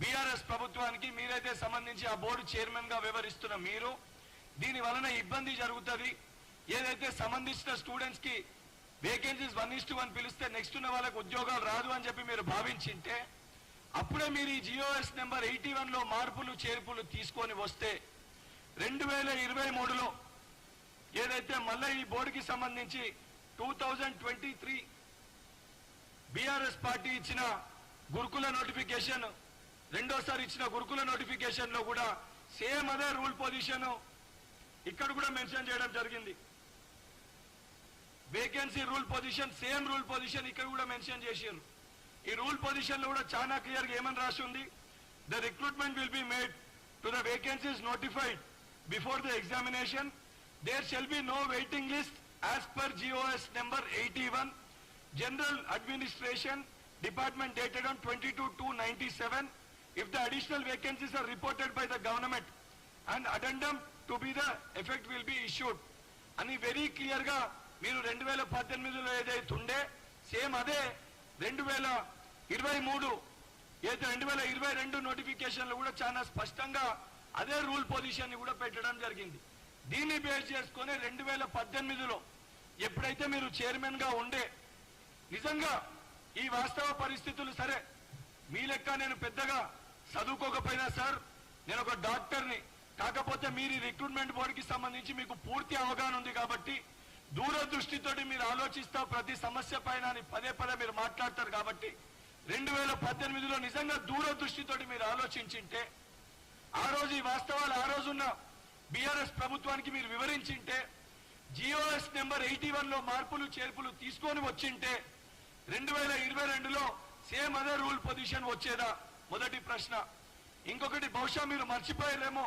BRS ప్రభుత్వానికి మీరైతే సంబంధించి ఆ బోర్డు చైర్మన్ గా వ్యవహరిస్తున్న మీరు దీని వలన ఇబ్బంది జరుగుతుంది. ఏదైతే సంబంధించిన స్టూడెంట్స్ కి వేకెన్సీస్ 1:1 పిలిస్తే నెక్స్ట్ ఉన్న వాళ్ళకి ఉద్యోగాలు రాదు అని చెప్పి మీరు భావించింటే అప్పుడే మీరు ఈ జియోఎస్ నెంబర్ 81లో మార్పులు చేర్పులు తీసుకొని వస్తే 2023లో ఏదైతే మళ్ళీ ఈ బోర్డుకి సంబంధించి 2023 బీఆర్ఎస్ పార్టీ ఇచ్చిన గురుకుల నోటిఫికేషన్ రెండోసారి ఇచ్చిన గురుకుల నోటిఫికేషన్ లో కూడా సేమ్ అదే రూల్ పొజిషన్ ఇక్కడ కూడా మెన్షన్ చేయడం జరిగింది. Vacancy rule position same rule position ఇక్కడ కూడా మెన్షన్ చేశారు. ఈ రూల్ పొజిషన్ లో కూడా చాలా క్లియర్ గా ఏమని రాసి ఉంది, the recruitment will be made to the vacancies notified before the examination. There shall be no waiting list as per GOs number 81 General Administration Department dated on 22/2/97. If the additional vacancies are reported by the government, an addendum to be the effect will be issued. అని very clear గా మీరు 2018లో ఏదైతే ఉండే same అదే 2023 ఏదైతే 2022 నోటిఫికేషన్లు కూడా చాలా స్పష్టంగా అదే రూల్ పొజిషన్ ని కూడా పెట్టడం జరిగింది. దీన్ని బేస్ చేసుకొని 2018లో ఎప్పుడైతే మీరు చైర్మన్ గా ఉండే నిజంగా ఈ వాస్తవ పరిస్థితులు సరే మీ లెక్క నేను పెద్దగా చదువుకోకపోయినా సార్ నేను ఒక డాక్టర్ని, కాకపోతే మీరు రిక్రూట్మెంట్ బోర్డుకి సంబంధించి మీకు పూర్తి అవగాహన ఉంది కాబట్టి దూరదృష్టితోటి మీరు ఆలోచిస్తా ప్రతి సమస్య పైన పదే పదే మీరు మాట్లాడతారు కాబట్టి 2018లో నిజంగా దూరదృష్టితోటి మీరు ఆలోచించింటే ఆ రోజు ఈ వాస్తవాలు ఆ రోజున్న బీఆర్ఎస్ ప్రభుత్వానికి మీరు వివరించింటే జిఓఎస్ నెంబర్ 81లో మార్పులు చేర్పులు తీసుకొని వచ్చింటే 2022లో సేమ్ అదే రూల్ పొజిషన్ వచ్చేదా? మొదటి ప్రశ్న. ఇంకొకటి బహుశా మీరు మర్చిపోయారేమో,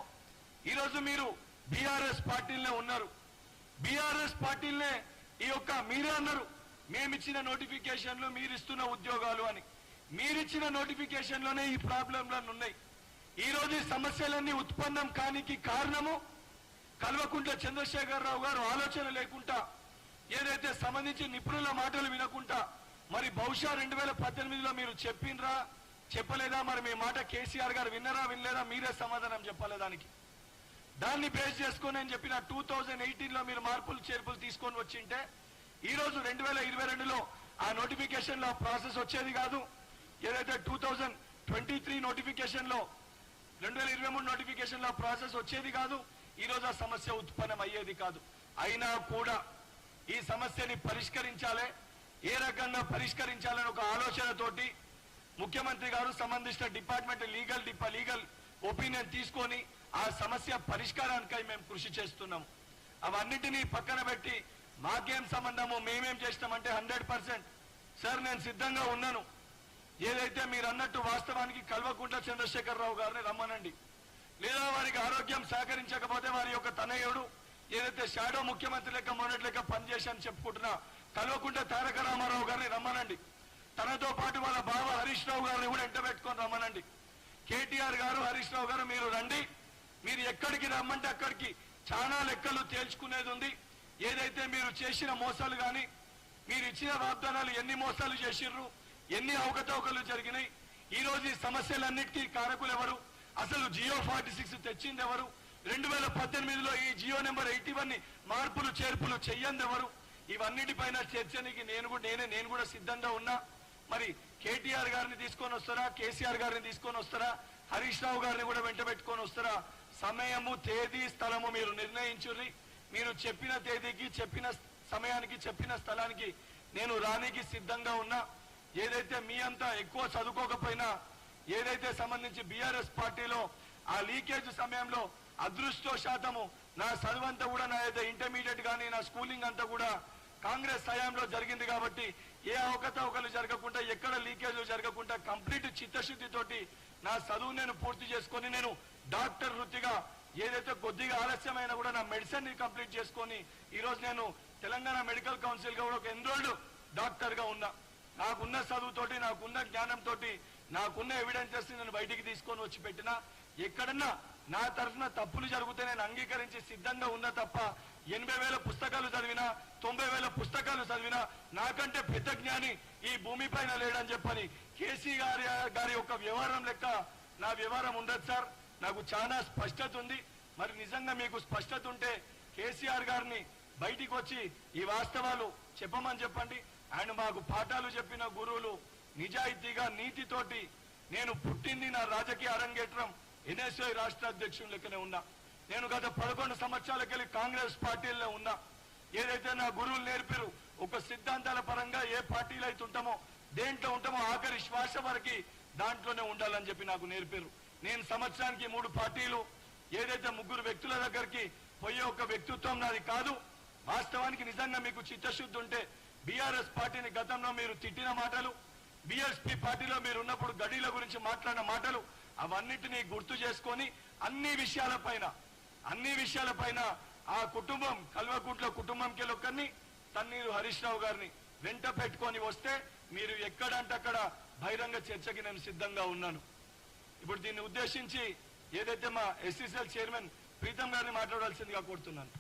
ఈరోజు మీరు బీఆర్ఎస్ పార్టీలనే ఉన్నారు. బీఆర్ఎస్ పార్టీలనే ఈ యొక్క మీరే అన్నారు మేమిచ్చిన నోటిఫికేషన్లు మీరిస్తున్న ఉద్యోగాలు అని. మీరిచ్చిన నోటిఫికేషన్ లోనే ఈ ప్రాబ్లంలన్నీ ఉన్నాయి. ఈ రోజు ఈ సమస్యలన్నీ ఉత్పన్నం కానికి కారణము కల్వకుంట్ల చంద్రశేఖరరావు గారు ఆలోచన లేకుండా ఏదైతే సంబంధించి నిపుణుల మాటలు వినకుండా మరి బహుశా 2018లో మీరు చెప్పినరా చెప్పలేదా? మరి మీ మాట కేసీఆర్ గారు విన్నరా వినలేదా? మీరే సమాధానం చెప్పాలి దానికి. దాన్ని బేస్ చేసుకొని నేను చెప్పిన 2018లో మీరు మార్పులు చేర్పులు తీసుకొని వచ్చింటే ఈ రోజు 2022లో ఆ నోటిఫికేషన్ లో ప్రాసెస్ వచ్చేది కాదు. ఏదైతే 2023 నోటిఫికేషన్ లో 2023 నోటిఫికేషన్ లో ప్రాసెస్ వచ్చేది కాదు. ఈ రోజు ఆ సమస్య ఉత్పన్నం అయ్యేది కాదు. అయినా కూడా ఈ సమస్యని పరిష్కరించాలి, ఏ రకంగా పరిష్కరించాలని ఒక ఆలోచనతోటి ముఖ్యమంత్రి గారు సంబంధించిన డిపార్ట్మెంట్ లీగల్ ఒపీనియన్ తీసుకొని ఆ సమస్య పరిష్కారానికై మేము కృషి చేస్తున్నాం. అవన్నిటినీ పక్కన పెట్టి మాకేం సంబంధము మేమేం చేస్తామంటే 100% సార్ నేను సిద్ధంగా ఉన్నాను. ఏదైతే మీరు అన్నట్టు వాస్తవానికి కల్వకుంట్ల చంద్రశేఖరరావు గారిని రమ్మనండి, లేదా వారికి ఆరోగ్యం సహకరించకపోతే వారి యొక్క తనయుడు ఏదైతే షాడో ముఖ్యమంత్రి లెక్క మొన్నటి లెక్క పనిచేశాని చెప్పుకుంటున్నా కల్వకుంట్ల తారక రామారావు గారిని రమ్మనండి. తనతో పాటు వాళ్ళ బావ హరీష్ రావు గారిని కూడా ఎంట పెట్టుకొని రమ్మనండి. కేటీఆర్ గారు హరీష్ రావు గారు మీరు రండి, మీరు ఎక్కడికి రమ్మంటే అక్కడికి చాలా లెక్కలు తేల్చుకునేది ఉంది. ఏదైతే మీరు చేసిన మోసాలు కానీ మీరు ఇచ్చిన వాగ్దానాలు ఎన్ని మోసాలు చేసిర్రు, ఎన్ని అవకతవకలు జరిగినాయి, ఈ రోజు ఈ సమస్యలన్నిటికీ కారకులు ఎవరు, అసలు జియో 46 తెచ్చింది ఎవరు, 2018లో ఈ జియో నెంబర్ 81ని మార్పులు చేర్పులు చెయ్యంది ఎవరు, ఇవన్నిటిపైన చర్చనికి నేను కూడా సిద్ధంగా ఉన్నా. మరి కేటీఆర్ గారిని తీసుకొని వస్తారా, కేసీఆర్ గారిని తీసుకొని వస్తారా, హరీష్ రావు గారిని కూడా వెంట పెట్టుకొని వస్తారా? సమయము తేదీ స్థలము మీరు నిర్ణయించుర్రి. మీరు చెప్పిన తేదీకి చెప్పిన సమయానికి చెప్పిన స్థలానికి నేను రానికి సిద్ధంగా ఉన్నా. ఏదైతే మీ అంతా ఎక్కువ చదువుకోకపోయినా ఏదైతే సంబంధించి బీఆర్ఎస్ పార్టీలో ఆ లీకేజ్ సమయంలో అదృష్టవశాత్తము నా చదువంతా కూడా నా ఇంటర్మీడియట్ కానీ నా స్కూలింగ్ అంతా కూడా కాంగ్రెస్ హయాంలో జరిగింది కాబట్టి ఏ అవకతవకలు జరగకుండా ఎక్కడ లీకేజ్ జరగకుండా కంప్లీట్ చిత్తశుద్ధితోటి నా చదువు నేను పూర్తి చేసుకొని నేను డాక్టర్ వృత్తిగా ఏదైతే కొద్దిగా ఆలస్యమైనా కూడా నా మెడిసిన్ ని కంప్లీట్ చేసుకొని ఈ రోజు నేను తెలంగాణ మెడికల్ కౌన్సిల్ గా కూడా ఒక ఎన్రోల్డ్ డాక్టర్ గా ఉన్నా. నాకున్న చదువుతోటి నాకున్న జ్ఞానంతో నాకున్న ఎవిడెన్సెస్ నేను బయటికి తీసుకొని వచ్చి పెట్టినా ఎక్కడన్నా నా తరఫున తప్పులు జరిగితే నేను అంగీకరించి సిద్ధంగా ఉన్నా తప్ప 80,000 పుస్తకాలు చదివినా 90,000 పుస్తకాలు చదివినా నాకంటే పెద్ద జ్ఞాని ఈ భూమి పైన లేడని చెప్పని కేసీ గారి యొక్క వ్యవహారం లెక్క నా వ్యవహారం ఉండదు సార్, నాకు చాలా స్పష్టత ఉంది. మరి నిజంగా మీకు స్పష్టత ఉంటే కేసీఆర్ గారిని బయటికి వచ్చి ఈ వాస్తవాలు చెప్పమని చెప్పండి. ఆయన మాకు పాఠాలు చెప్పిన గురువులు, నిజాయితీగా నీతితోటి నేను పుట్టింది నా రాజకీయ అరంగేట్రం ఎన్ఎస్ఐ రాష్ట్ర అధ్యక్షుని లెక్కనే ఉన్నా. నేను గత 11 సంవత్సరాలకెళ్ళి కాంగ్రెస్ పార్టీల్లో ఉన్నా. ఏదైతే నా గురువులు నేర్పారు, ఒక సిద్ధాంతాల పరంగా ఏ పార్టీలో అయితే ఉంటామో, దేంట్లో ఉంటామో ఆఖరి శ్వాస వరకు దాంట్లోనే ఉండాలని చెప్పి నాకు నేర్పారు. నేను సంవత్సరానికి 3 పార్టీలు, ఏదైతే 3 వ్యక్తుల దగ్గరికి పోయే ఒక వ్యక్తిత్వం నాది కాదు. వాస్తవానికి నిజంగా మీకు చిత్తశుద్ధి ఉంటే బీఆర్ఎస్ పార్టీని గతంలో మీరు తిట్టిన మాటలు, బీఎస్పీ పార్టీలో మీరు ఉన్నప్పుడు గడీల గురించి మాట్లాడిన మాటలు, అవన్నిటినీ గుర్తు చేసుకొని అన్ని విషయాలపైన ఆ కుటుంబం కల్వకుంట్ల కుటుంబంకి ఒకరిని తన్నీరు హరీష్ రావు గారిని వెంట పెట్టుకొని వస్తే మీరు ఎక్కడంటే అక్కడ బహిరంగ చర్చకి నేను సిద్ధంగా ఉన్నాను. ఇప్పుడు దీన్ని ఉద్దేశించి ఏదైతే మా ఎస్సీసీఎల్ చైర్మన్ ప్రీతం గారిని మాట్లాడాల్సిందిగా కోరుతున్నాను.